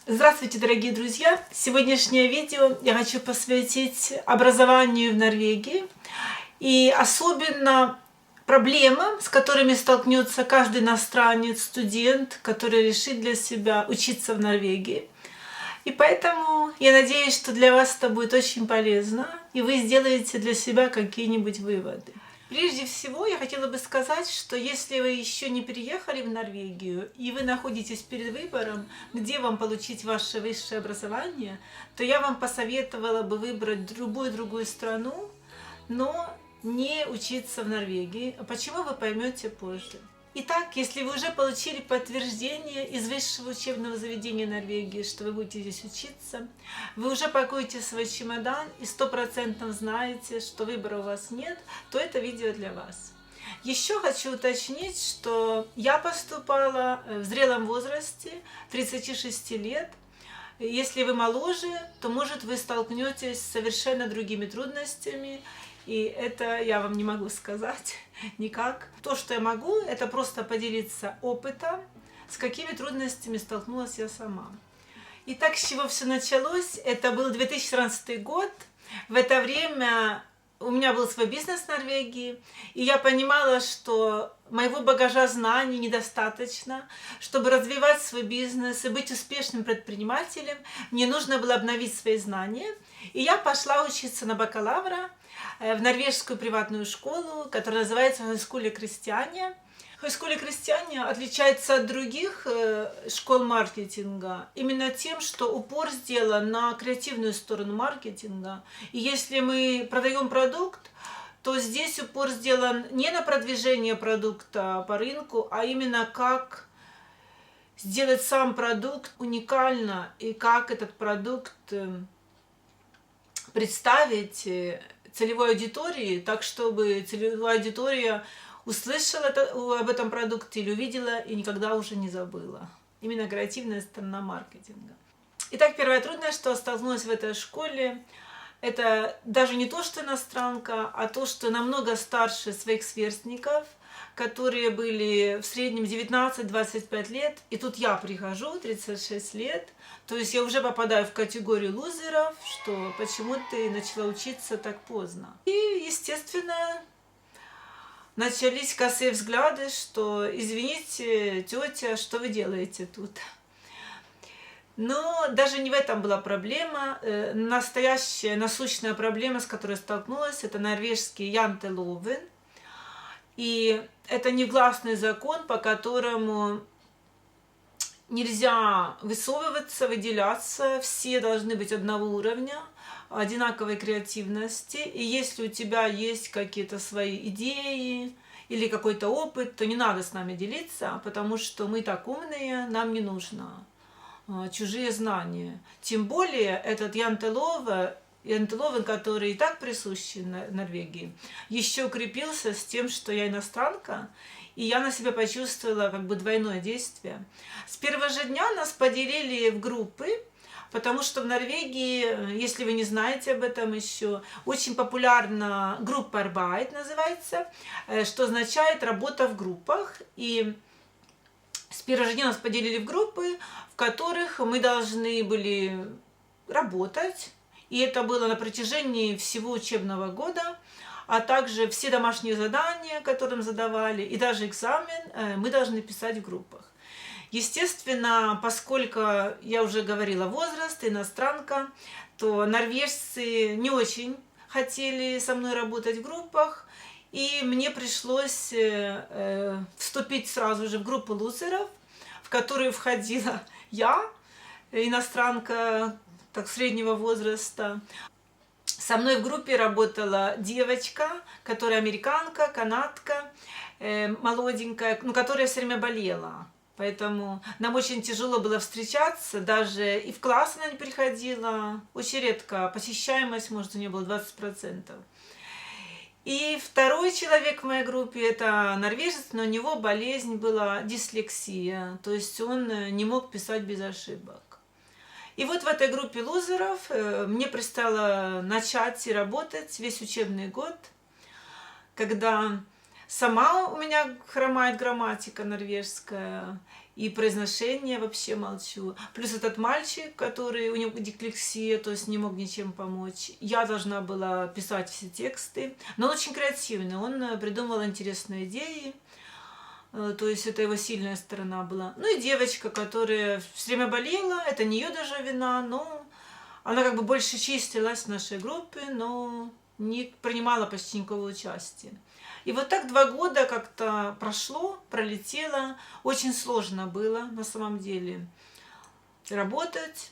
Здравствуйте, дорогие друзья! Сегодняшнее видео я хочу посвятить образованию в Норвегии и особенно проблемам, с которыми столкнется каждый иностранец, студент, который решит для себя учиться в Норвегии. И поэтому я надеюсь, что для вас это будет очень полезно, и вы сделаете для себя какие-нибудь выводы. Прежде всего, я хотела бы сказать, что если вы еще не переехали в Норвегию, и вы находитесь перед выбором, где вам получить ваше высшее образование, то я вам посоветовала бы выбрать любую другую страну, но не учиться в Норвегии. Почему, вы поймете позже. Итак, если вы уже получили подтверждение из высшего учебного заведения Норвегии, что вы будете здесь учиться, вы уже пакуете свой чемодан и 100% знаете, что выбора у вас нет, то это видео для вас. Еще хочу уточнить, что я поступала в зрелом возрасте, 36 лет. Если вы моложе, то, может, вы столкнетесь с совершенно другими трудностями, и это я вам не могу сказать никак. То, что я могу, это просто поделиться опытом, с какими трудностями столкнулась я сама. Итак, с чего все началось? Это был 2014 год. В это время у меня был свой бизнес в Норвегии, и я понимала, что моего багажа знаний недостаточно. Чтобы развивать свой бизнес и быть успешным предпринимателем, мне нужно было обновить свои знания. И я пошла учиться на бакалавра в норвежскую приватную школу, которая называется Høgskole Kristiania. Høgskole Kristiania отличается от других школ маркетинга именно тем, что упор сделан на креативную сторону маркетинга. И если мы продаем продукт, то здесь упор сделан не на продвижение продукта по рынку, а именно как сделать сам продукт уникально и как этот продукт представить целевой аудитории, так чтобы целевая аудитория услышала об этом продукте или увидела и никогда уже не забыла. Именно креативная сторона маркетинга. Итак, первая трудность, что столкнулась в этой школе, это даже не то, что иностранка, а то, что намного старше своих сверстников, которые были в среднем 19-25 лет, и тут я прихожу, 36 лет, то есть я уже попадаю в категорию лузеров, что почему ты начала учиться так поздно. И, естественно, начались косые взгляды, что извините, тетя, что вы делаете тут? Но даже не в этом была проблема. Настоящая насущная проблема, с которой столкнулась, это норвежский янтеловен. И это негласный закон, по которому нельзя высовываться, выделяться, все должны быть одного уровня, одинаковой креативности. И если у тебя есть какие-то свои идеи или какой-то опыт, то не надо с нами делиться, потому что мы так умные, нам не нужно чужие знания. Тем более этот янтеловен, который и так присущ Норвегии, еще укрепился с тем, что я иностранка, и я на себя почувствовала как бы двойное действие. С первого же дня нас поделили в группы, потому что в Норвегии, если вы не знаете об этом еще, очень популярна группа Arbeit называется, что означает работа в группах. И с первого же дня нас поделили в группы, в которых мы должны были работать. И это было на протяжении всего учебного года, а также все домашние задания, которые задавали, и даже экзамен мы должны писать в группах. Естественно, поскольку я уже говорила возраст, иностранка, то норвежцы не очень хотели со мной работать в группах, и мне пришлось вступить сразу же в группу лузеров, в которую входила я, иностранка так, среднего возраста. Со мной в группе работала девочка, которая американка, канадка, молоденькая, которая все время болела. Поэтому нам очень тяжело было встречаться, даже и в класс она не приходила, очень редко, посещаемость, может, у нее было 20%. И второй человек в моей группе, это норвежец, но у него болезнь была дислексия, то есть он не мог писать без ошибок. И вот в этой группе лузеров мне предстояло начать и работать весь учебный год, когда сама у меня хромает грамматика норвежская, И произношение вообще молчу. Плюс этот мальчик, который, у него дислексия, то есть не мог ничем помочь. Я должна была писать все тексты. Но он очень креативный, он придумывал интересные идеи. То есть это его сильная сторона была. Ну и девочка, которая все время болела, это не ее даже вина, но она как бы больше чистилась в нашей группе, но не принимала почти никакого участия. И вот так 2 года как-то прошло, пролетело. Очень сложно было на самом деле работать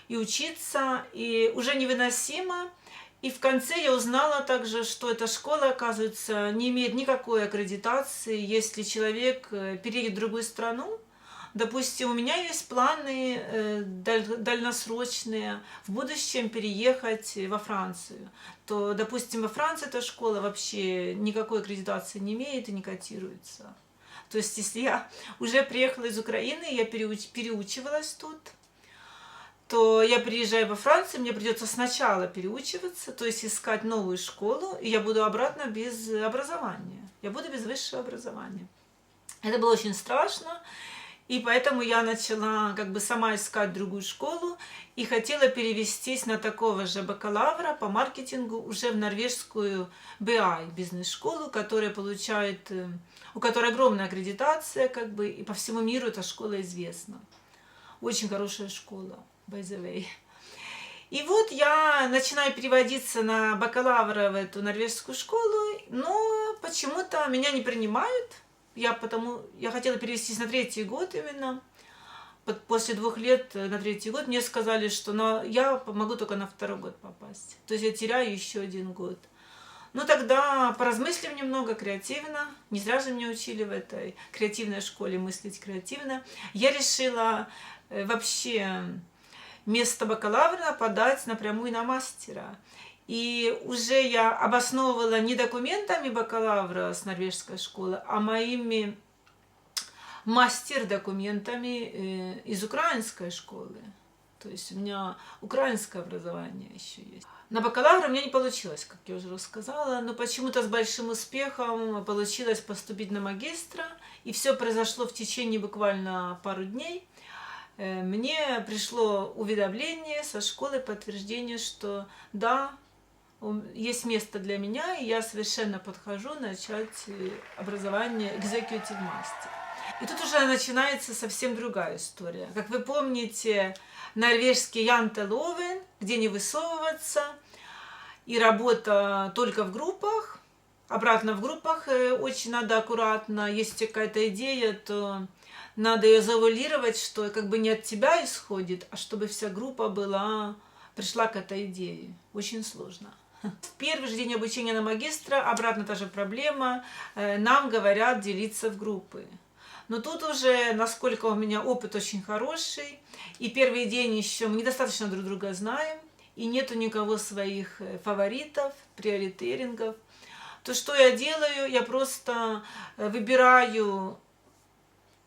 и учиться, и уже невыносимо. И в конце я узнала также, что эта школа, оказывается, не имеет никакой аккредитации, если человек переедет в другую страну. Допустим, у меня есть планы дальносрочные в будущем переехать во Францию. То, допустим, во Франции эта школа вообще никакой аккредитации не имеет и не котируется. То есть, если я уже приехала из Украины, я переучивалась тут, то я приезжаю во Францию, мне придется сначала переучиваться, то есть искать новую школу, и я буду обратно без образования. Я буду без высшего образования. Это было очень страшно. И поэтому я начала как бы сама искать другую школу и хотела перевестись на такого же бакалавра по маркетингу уже в норвежскую BI, бизнес-школу, которая получает, у которой огромная аккредитация, как бы, и по всему миру эта школа известна. Очень хорошая школа, by the way. И вот я начинаю переводиться на бакалавра в эту норвежскую школу, но почему-то меня не принимают. Я хотела перевестись на 3-й год именно. После 2 лет на 3-й год мне сказали, что я могу только на 2-й год попасть. То есть я теряю еще 1 год. Ну тогда, поразмыслив немного креативно, не зря же меня учили в этой креативной школе мыслить креативно, я решила вообще вместо бакалавра подать напрямую на мастера. И уже я обосновывала не документами бакалавра с норвежской школы, а моими мастер-документами из украинской школы. То есть у меня украинское образование еще есть. На бакалавра у меня не получилось, как я уже рассказала, но почему-то с большим успехом получилось поступить на магистра. И все произошло в течение буквально пару дней. Мне пришло уведомление со школы, подтверждение, что да, есть место для меня, и я совершенно подхожу начать образование Executive Master. И тут уже начинается совсем другая история. Как вы помните, норвежский янтеловен, где не высовываться, и работа только в группах. Обратно в группах очень надо аккуратно. Если какая-то идея, то надо ее завуалировать, что как бы не от тебя исходит, а чтобы вся группа пришла к этой идее. Очень сложно. В первый же день обучения на магистра, обратно та же проблема, нам говорят делиться в группы. Но тут уже, насколько у меня опыт очень хороший, и первый день еще мы недостаточно друг друга знаем, и нету никого своих фаворитов, приоритерингов, то что я делаю? Я просто выбираю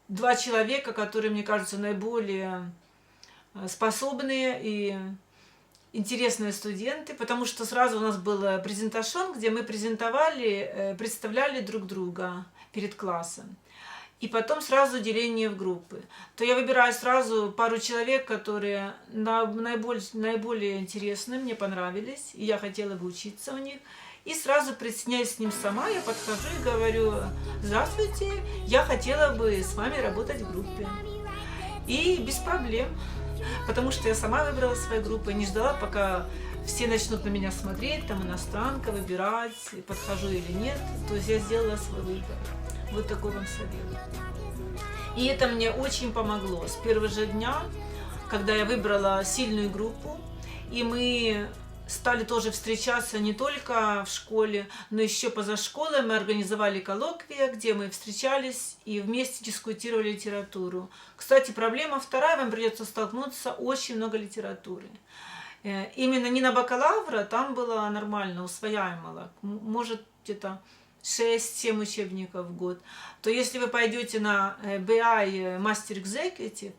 2 человека, которые, мне кажется, наиболее способные и интересные студенты, потому что сразу у нас был презентацион, где мы представляли друг друга перед классом. И потом сразу деление в группы. То я выбираю сразу пару человек, которые наиболее интересны, мне понравились, и я хотела бы учиться у них. И сразу присоединяюсь с ним сама, я подхожу и говорю: здравствуйте, я хотела бы с вами работать в группе. И без проблем. Потому что я сама выбрала свою группу и не ждала, пока все начнут на меня смотреть, там иностранка, выбирать, подхожу или нет. То есть я сделала свой выбор. Вот такой вам совет. И это мне очень помогло. С первого же дня, когда я выбрала сильную группу, и мы стали тоже встречаться не только в школе, но еще поза школой. Мы организовали коллоквия, где мы встречались и вместе дискутировали литературу. Кстати, проблема вторая, вам придется столкнуться, очень много литературы. Именно не на бакалавра, там было нормально, усвояемо, может где-то 6-7 учебников в год. То если вы пойдете на BI Master Executive,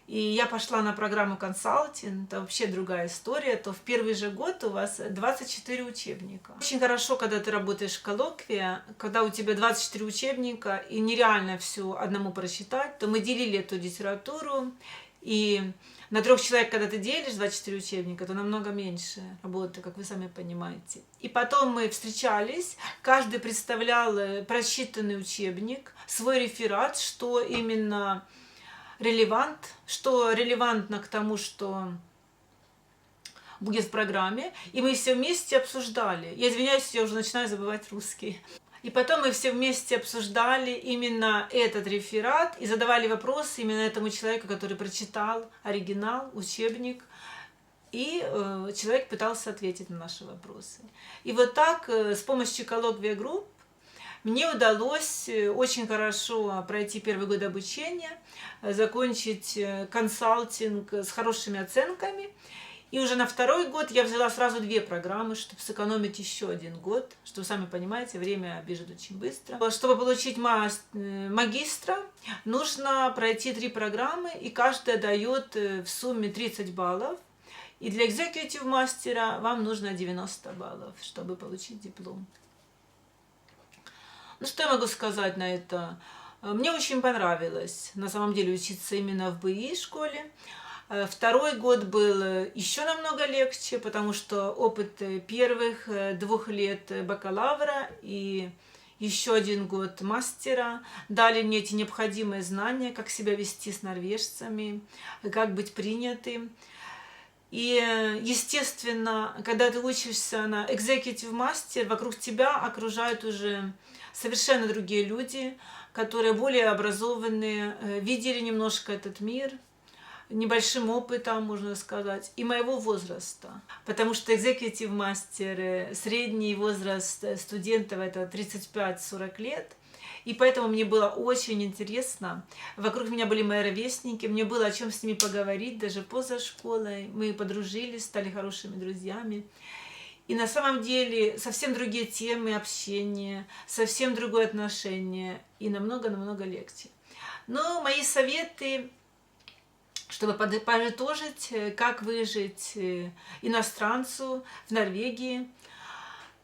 и я пошла на программу консалтинг, это вообще другая история, то в первый же год у вас 24 учебника. Очень хорошо, когда ты работаешь в коллоквии, когда у тебя 24 учебника, и нереально все одному прочитать, то мы делили эту литературу, и на 3 человек, когда ты делишь 24 учебника, то намного меньше работы, как вы сами понимаете. И потом мы встречались, каждый представлял прочитанный учебник, свой реферат, что именно что релевантно к тому, что будет в программе. И мы все вместе обсуждали. Я извиняюсь, я уже начинаю забывать русский. И потом мы все вместе обсуждали именно этот реферат и задавали вопросы именно этому человеку, который прочитал оригинал, учебник. И человек пытался ответить на наши вопросы. И вот так с помощью коллоквия групп мне удалось очень хорошо пройти первый год обучения, закончить консалтинг с хорошими оценками. И уже на 2-й год я взяла сразу 2 программы, чтобы сэкономить еще 1 год, что вы сами понимаете, время бежит очень быстро. Чтобы получить магистра, нужно пройти 3 программы, и каждая дает в сумме 30 баллов. И для экзекьютив мастера вам нужно 90 баллов, чтобы получить диплом. Ну, что я могу сказать на это? Мне очень понравилось, на самом деле, учиться именно в БИ школе. 2-й год был еще намного легче, потому что опыт первых 2 лет бакалавра и еще 1 год мастера дали мне эти необходимые знания, как себя вести с норвежцами, как быть принятым. И, естественно, когда ты учишься на executive master, вокруг тебя окружают уже совершенно другие люди, которые более образованные, видели немножко этот мир, небольшим опытом, можно сказать, и моего возраста. Потому что executive master, средний возраст студентов это 35-40 лет. И поэтому мне было очень интересно. Вокруг меня были мои ровесники, мне было о чем с ними поговорить, даже поза школой. Мы подружились, стали хорошими друзьями. И на самом деле совсем другие темы общения, совсем другое отношение и намного-намного легче. Но мои советы, чтобы подытожить, как выжить иностранцу в Норвегии,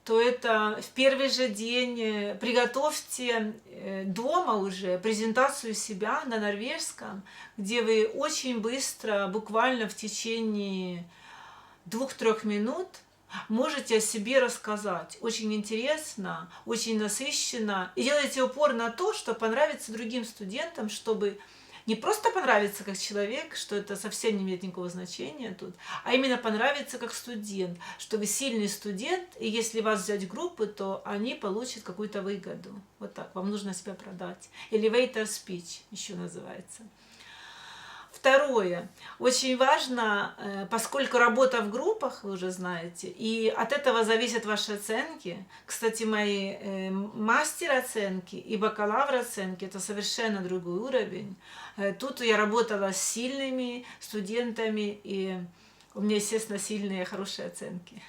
то это в первый же день приготовьте дома уже презентацию себя на норвежском, где вы очень быстро, буквально в течение 2-3 минут, можете о себе рассказать. Очень интересно, очень насыщенно. И делайте упор на то, что понравится другим студентам, чтобы не просто понравиться как человек, что это совсем не имеет никакого значения тут, а именно понравиться как студент, что вы сильный студент, и если вас взять в группы, то они получат какую-то выгоду. Вот так, вам нужно себя продать. Elevator speech еще называется. Второе. Очень важно, поскольку работа в группах, вы уже знаете, и от этого зависят ваши оценки. Кстати, мои мастер оценки и бакалавр оценки – это совершенно другой уровень. Тут я работала с сильными студентами, и у меня, естественно, сильные хорошие оценки.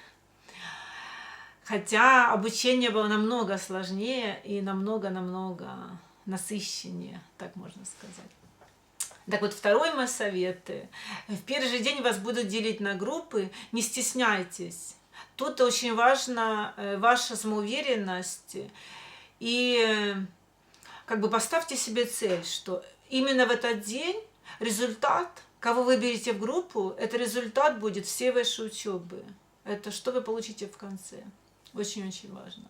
Хотя обучение было намного сложнее и намного-намного насыщеннее, так можно сказать. Так вот, второй мой совет. В первый же день вас будут делить на группы, не стесняйтесь. Тут очень важна ваша самоуверенность. И как бы поставьте себе цель, что именно в этот день результат, кого вы берете в группу, это результат будет всей вашей учебы. Это что вы получите в конце. Очень-очень важно.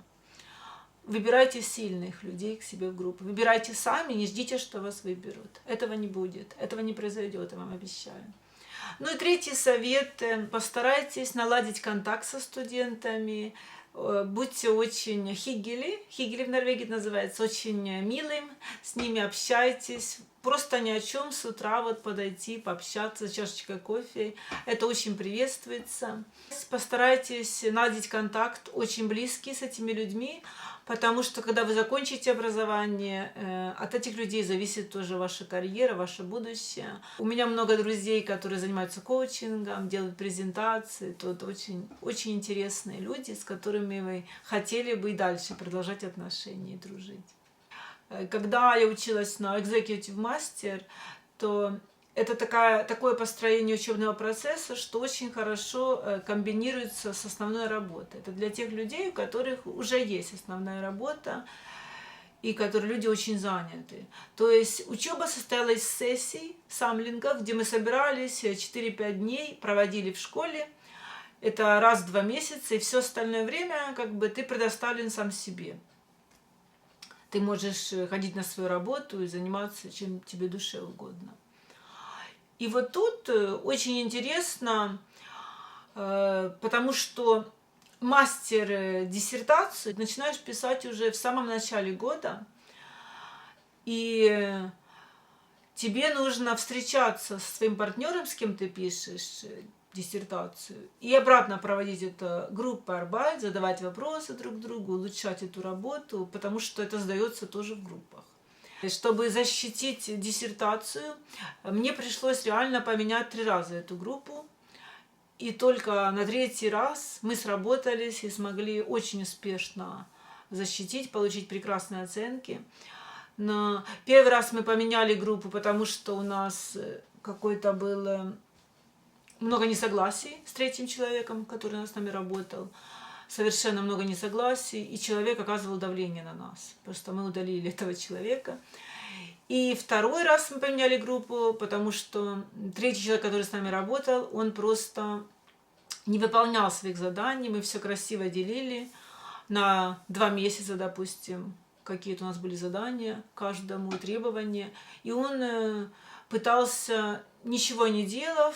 Выбирайте сильных людей к себе в группу. Выбирайте сами, не ждите, что вас выберут. Этого не будет, этого не произойдет, я вам обещаю. Ну и 3-й совет. Постарайтесь наладить контакт со студентами. Будьте очень хиггели. Хиггели в Норвегии называется, очень милым. С ними общайтесь. Просто ни о чем с утра вот подойти, пообщаться, чашечкой кофе. Это очень приветствуется. Постарайтесь наладить контакт очень близкий с этими людьми, потому что когда вы закончите образование, от этих людей зависит тоже ваша карьера, ваше будущее. У меня много друзей, которые занимаются коучингом, делают презентации. Тут очень, очень интересные люди, с которыми вы хотели бы и дальше продолжать отношения и дружить. Когда я училась на Executive Master, то это такое построение учебного процесса, что очень хорошо комбинируется с основной работой. Это для тех людей, у которых уже есть основная работа, и которые люди очень заняты. То есть учеба состояла из сессий, самлингов, где мы собирались 4-5 дней, проводили в школе. Это раз в 2 месяца, и все остальное время как бы ты предоставлен сам себе. Ты можешь ходить на свою работу и заниматься чем тебе душе угодно. И вот тут очень интересно, потому что мастер диссертацию начинаешь писать уже в самом начале года, и тебе нужно встречаться со своим партнером, с кем ты пишешь диссертацию, и обратно проводить это группа-арбайт, задавать вопросы друг другу, улучшать эту работу, потому что это сдается тоже в группах. Чтобы защитить диссертацию, мне пришлось реально поменять 3 раза эту группу. И только на 3-й раз мы сработались и смогли очень успешно защитить, получить прекрасные оценки. Но 1-й раз мы поменяли группу, потому что у нас какой-то было много несогласий с 3-м человеком, который с нами работал. Совершенно много несогласий, и человек оказывал давление на нас. Просто мы удалили этого человека. И 2-й раз мы поменяли группу, потому что 3-й человек, который с нами работал, он просто не выполнял своих заданий. Мы все красиво делили на 2 месяца, допустим, какие-то у нас были задания, каждому требования. И он пытался, ничего не делая,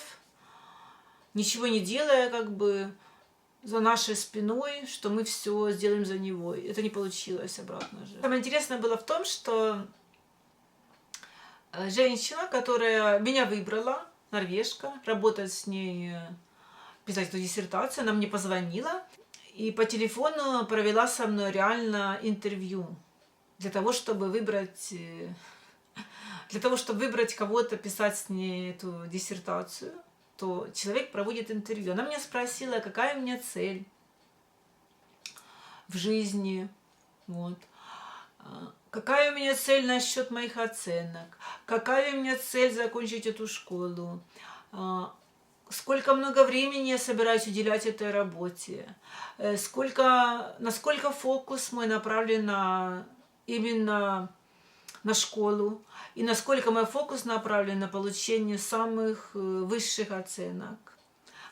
как бы за нашей спиной, что мы все сделаем за него. Это не получилось обратно же. Самое интересное было в том, что женщина, которая меня выбрала, норвежка, работать с ней, писать эту диссертацию, она мне позвонила и по телефону провела со мной реально интервью для того, чтобы выбрать кого-то писать с ней эту диссертацию. То человек проводит интервью. Она меня спросила, какая у меня цель в жизни, вот. Какая у меня цель насчет моих оценок, какая у меня цель закончить эту школу, сколько много времени я собираюсь уделять этой работе, насколько фокус мой направлен именно на школу, и насколько мой фокус направлен на получение самых высших оценок.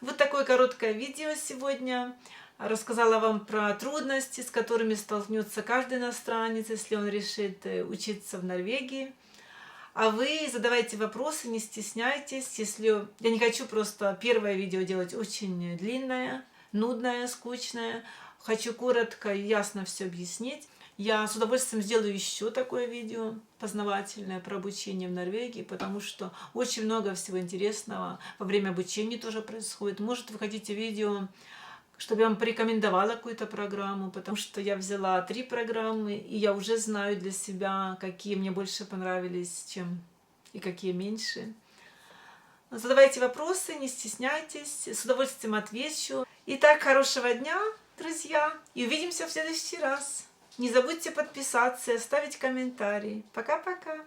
Вот такое короткое видео сегодня. Рассказала вам про трудности, с которыми столкнется каждый иностранец, если он решит учиться в Норвегии. А вы задавайте вопросы, не стесняйтесь. Если я не хочу просто первое видео делать очень длинное, нудное, скучное. Хочу коротко и ясно все объяснить. Я с удовольствием сделаю еще такое видео познавательное про обучение в Норвегии, потому что очень много всего интересного во время обучения тоже происходит. Может, вы хотите видео, чтобы я вам порекомендовала какую-то программу, потому что я взяла 3 программы, и я уже знаю для себя, какие мне больше понравились, чем и какие меньше. Задавайте вопросы, не стесняйтесь, с удовольствием отвечу. Итак, хорошего дня, друзья, и увидимся в следующий раз. Не забудьте подписаться и оставить комментарий. Пока-пока!